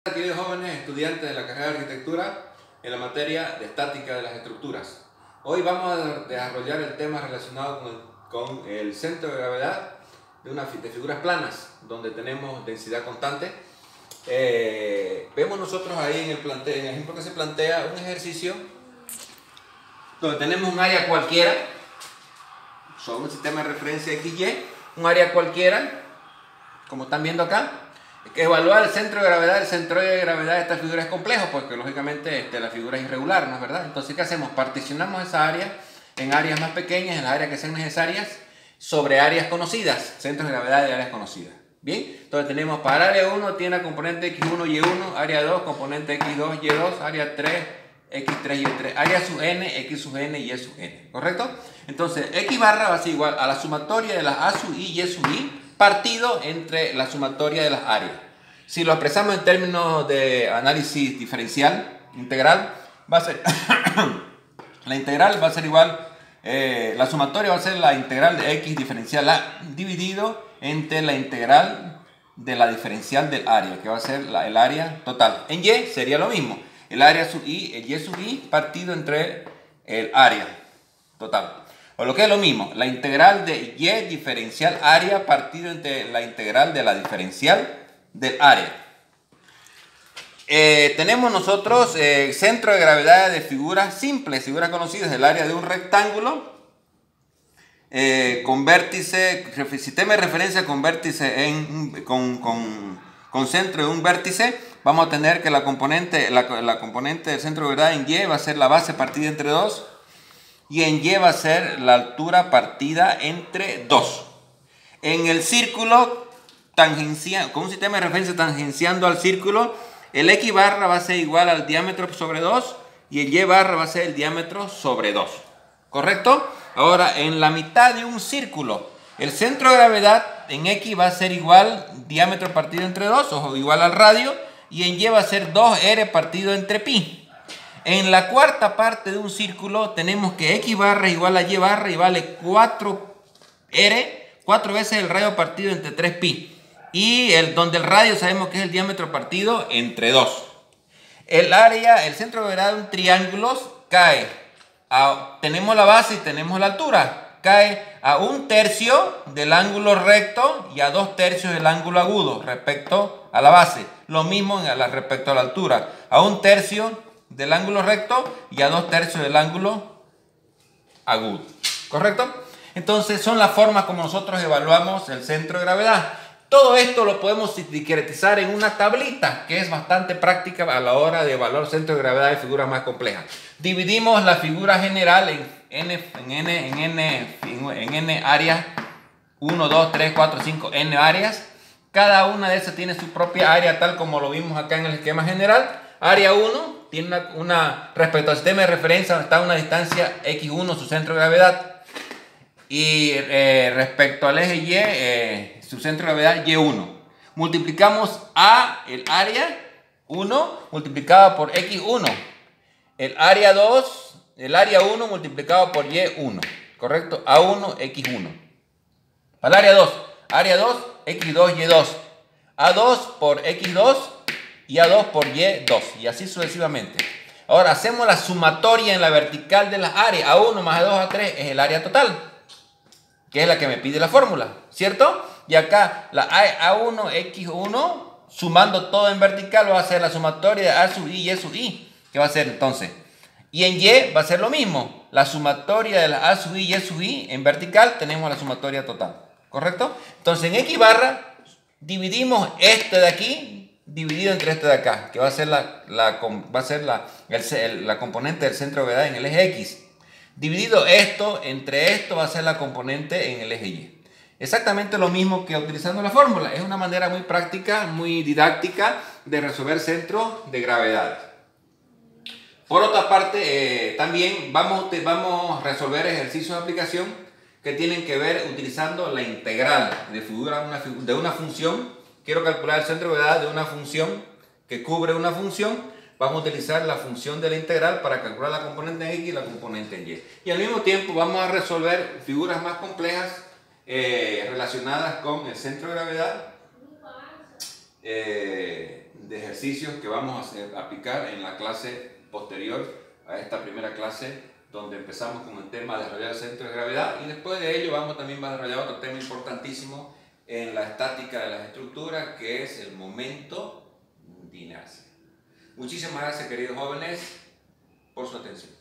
Queridos jóvenes estudiantes de la carrera de arquitectura en la materia de estática de las estructuras. Hoy vamos a desarrollar el tema relacionado con el centro de gravedad de figuras planas, donde tenemos densidad constante. Vemos nosotros ahí en el ejemplo que se plantea un ejercicio donde tenemos un área cualquiera sobre un sistema de referencia XY, un área cualquiera, como están viendo acá. Que evaluar el centro de gravedad. El centro de gravedad de esta figura es complejo porque lógicamente la figura es irregular, ¿no es verdad? Entonces, ¿qué hacemos? Particionamos esa área en áreas más pequeñas, en las áreas que sean necesarias, sobre áreas conocidas, centros de gravedad de áreas conocidas. Bien, entonces tenemos para área 1 tiene la componente X1, Y1, área 2 componente X2, Y2, área 3, X3, Y3, área sub n, X sub n y Y sub n, ¿correcto? Entonces, X barra va a ser igual a la sumatoria de las A sub I, Y sub I, partido entre la sumatoria de las áreas. Si lo expresamos en términos de análisis diferencial integral, va a ser la integral va a ser igual, la sumatoria va a ser la integral de x diferencial a dividido entre la integral de la diferencial del área, que va a ser el área total. En y sería lo mismo, el área sub i, el y sub i partido entre el área total. O lo que es lo mismo, la integral de y diferencial área partido entre la integral de la diferencial del área. Tenemos nosotros centro de gravedad de figuras simples, figuras conocidas del área de un rectángulo con vértice, sistema de referencia con vértice con centro de un vértice. Vamos a tener que la componente del centro de gravedad en y va a ser la base partida entre 2. Y en y va a ser la altura partida entre 2. En el círculo, con un sistema de referencia tangenciando al círculo, el X barra va a ser igual al diámetro sobre 2 y el Y barra va a ser el diámetro sobre 2. ¿Correcto? Ahora, en la mitad de un círculo, el centro de gravedad en X va a ser igual diámetro partido entre 2, o igual al radio, y en Y va a ser 2R partido entre pi. En la cuarta parte de un círculo tenemos que X barra igual a Y barra y vale 4R, 4 veces el radio partido entre 3pi. Y donde el radio sabemos que es el diámetro partido entre 2. El área, el centro de gravedad de un triángulo cae tenemos la base y tenemos la altura. Cae a 1/3 del ángulo recto y a 2/3 del ángulo agudo respecto a la base. Lo mismo respecto a la altura. A 1/3 del ángulo recto y a 2/3 del ángulo agudo. ¿Correcto? Entonces son las formas como nosotros evaluamos el centro de gravedad. Todo esto lo podemos discretizar en una tablita que es bastante práctica a la hora de evaluar centro de gravedad de figuras más complejas. Dividimos la figura general en n áreas, 1, 2, 3, 4, 5, n áreas. Cada una de esas tiene su propia área, tal como lo vimos acá en el esquema general. Área 1 tiene respecto al sistema de referencia donde está a una distancia x1 su centro de gravedad, y respecto al eje y su centro de gravedad y1. Multiplicamos a el área 1 multiplicado por x1, el área 1 multiplicado por y1, correcto, a1 x1. Para el área 2 x2 y2, a2 por x2 y a2 por y2, y así sucesivamente. Ahora hacemos la sumatoria en la vertical de las áreas. A1 más A2 A3 es el área total, que es la que me pide la fórmula, ¿cierto? Y acá la A1 X1 sumando todo en vertical va a ser la sumatoria de A sub I y Y sub I, que va a ser entonces. Y en Y va a ser lo mismo, la sumatoria de la A sub I y Y sub I en vertical tenemos la sumatoria total, ¿correcto? Entonces en X barra dividimos este de aquí dividido entre este de acá, que va a ser la componente del centro de gravedad en el eje X. Dividido esto entre esto va a ser la componente en el eje Y. Exactamente lo mismo que utilizando la fórmula. Es una manera muy práctica, muy didáctica de resolver centros de gravedad. Por otra parte, también vamos a resolver ejercicios de aplicación que tienen que ver utilizando la integral de una función. Quiero calcular el centro de gravedad de una función que cubre una función. Vamos a utilizar la función de la integral para calcular la componente en X y la componente en Y. Y al mismo tiempo vamos a resolver figuras más complejas relacionadas con el centro de gravedad de ejercicios que vamos a aplicar en la clase posterior a esta primera clase, donde empezamos con el tema de desarrollar el centro de gravedad, y después de ello vamos también a desarrollar otro tema importantísimo en la estática de las estructuras, que es el momento de inercia. Muchísimas gracias, queridos jóvenes, por su atención.